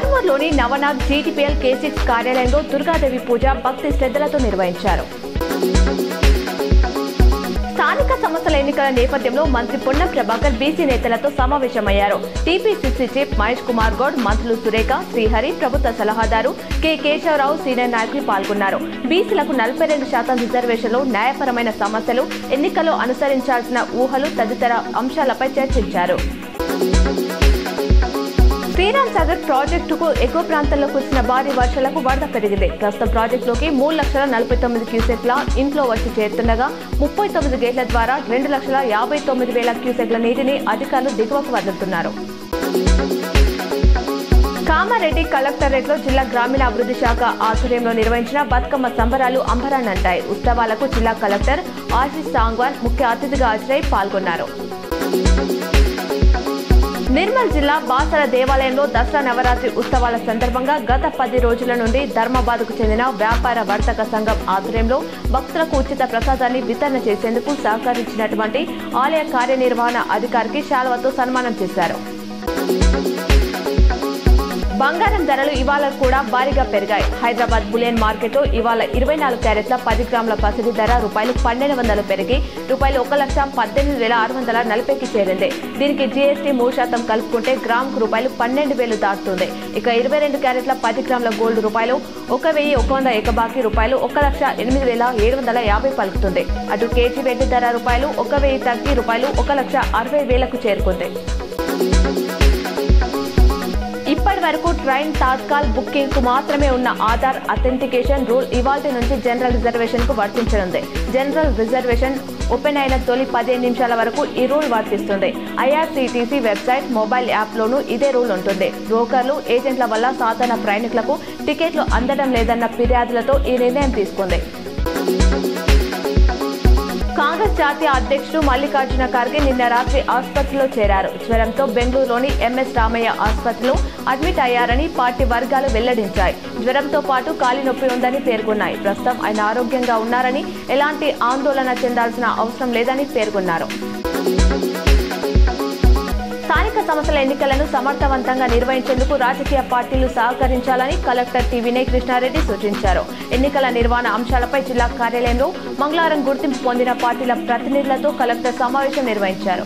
ఆర్మూర్లోని Navnath GTPL K6 కార్యాలయంలో దుర్గాదేవి పూజ భక్తి శ్రద్ధలతో నిర్వహించారు. స్థానిక సంస్థల ఎన్నికల నేపథ్యంలో మంత్రి పొన్నం ప్రభాకర్ బీసీ నేతలతో సమావేశమయ్యారు. టీపీసీసీ చీఫ్ మహేష్ కుమార్ గౌడ్, మంత్రులు సురేఖ, శ్రీహరి, ప్రభుత్వ సలహాదారు కె కేశవరావు, సీనియర్ నాయకులు పాల్గొన్నారు. బీసీలకు 42% రిజర్వేషన్లు, న్యాయపరమైన సమస్యలు, ఎన్నికల్లో అనుసరించాల్సిన ఊహలు తదితర అంశాలపై చర్చించారు. శ్రీరామ్ సాగర్ ప్రాజెక్టుకు ఎగువ ప్రాంతాల్లో కురిసిన భారీ వర్షాలకు వరద పెరిగింది. ప్రస్తుతం ప్రాజెక్టులోకి 3,49,000 క్యూసెక్ల ఇన్ఫ్లో వచ్చి చేరుతుండగా 39 గేట్ల ద్వారా 2,59,000 క్యూసెక్ల నీటిని అధికారులు దిగువకు వదులుతున్నారు. కామారెడ్డి కలెక్టరేట్లో జిల్లా గ్రామీణాభివృద్ధి శాఖ ఆధ్వర్యంలో నిర్వహించిన బతుకమ్మ సంబరాలు అంబరాన్నంటాయి. ఉత్సవాలకు జిల్లా కలెక్టర్ ఆశీష్ సాంగ్వాన్ ముఖ్య అతిథిగా హాజరై పాల్గొన్నారు. నిర్మల్ జిల్లా బాసర దేవాలయంలో దసరా నవరాత్రి ఉత్సవాల సందర్భంగా గత 10 రోజుల నుండి ధర్మాబాద్కు చెందిన వ్యాపార వర్తక సంఘం ఆధ్వర్యంలో భక్తులకు ఉచిత ప్రసాదాన్ని వితరణ చేసేందుకు సహకరించినటువంటి ఆలయ కార్యనిర్వహణ అధికారికి శాలువాతో సన్మానం చేశారు. బంగారం ధరలు ఇవాళ కూడా భారీగా పెరిగాయి. హైదరాబాద్ బులియన్ మార్కెట్లో ఇవాళ 24 క్యారెట్ల 10 గ్రాముల పసిడి ధర ₹1,200 పెరిగి ₹1,18,640కి చేరింది. దీనికి జీఎస్టీ 3% కలుపుకుంటే గ్రాముకు ₹12,000 దాటుతుంది. ఇక 22 క్యారెట్ల 10 గ్రాముల గోల్డ్ ₹1,100 ఎకబాకి ₹1,08,750 పలుకుతుంది. అటు కేజీ వెండి ధర ₹1,000 తగ్గి ₹1,60,000కు చేరుకుంది. ఇప్పటి వరకు ట్రైన్ తాత్కాల్ బుకింగ్ కు మాత్రమే ఉన్న ఆధార్ అథెంటికేషన్ రూల్ ఇవాల్టి నుంచి జనరల్ రిజర్వేషన్ కు వర్తించనుంది. జనరల్ రిజర్వేషన్ ఓపెన్ అయిన తొలి 15 నిమిషాల వరకు ఈ రూల్ వర్తిస్తుంది. ఐఆర్సీటీసీ వెబ్సైట్, మొబైల్ యాప్ లోనూ ఇదే రూల్ ఉంటుంది. బ్రోకర్లు, ఏజెంట్ల వల్ల సాధారణ ప్రయాణికులకు టికెట్లు అందడం లేదన్న ఫిర్యాదులతో ఈ నిర్ణయం తీసుకుంది. కాంగ్రెస్ జాతీయ అధ్యక్షుడు మల్లికార్జున ఖర్గే నిన్న రాత్రి ఆసుపత్రిలో చేరారు. జ్వరంతో బెంగళూరులోని ఎంఎస్ రామయ్య ఆసుపత్రిలో అడ్మిట్ అయ్యారని పార్టీ వర్గాలు వెల్లడించాయి. జ్వరంతో పాటు కాలి నొప్పి ఉందని పేర్కొన్నాయి. ప్రస్తుతం ఆయన ఆరోగ్యంగా ఉన్నారని, ఎలాంటి ఆందోళన చెందాల్సిన అవసరం లేదని పేర్కొన్నారు. స్థానిక సంస్థల ఎన్నికలను సమర్థవంతంగా నిర్వహించేందుకు రాజకీయ పార్టీలు సహకరించాలని కలెక్టర్ టి. వినయ్ కృష్ణారెడ్డి సూచించారు. ఎన్నికల నిర్వహణ అంశాలపై జిల్లా కార్యాలయంలో మంగళవారం గుర్తింపు పొందిన పార్టీల ప్రతినిధులతో కలెక్టర్ సమావేశం నిర్వహించారు.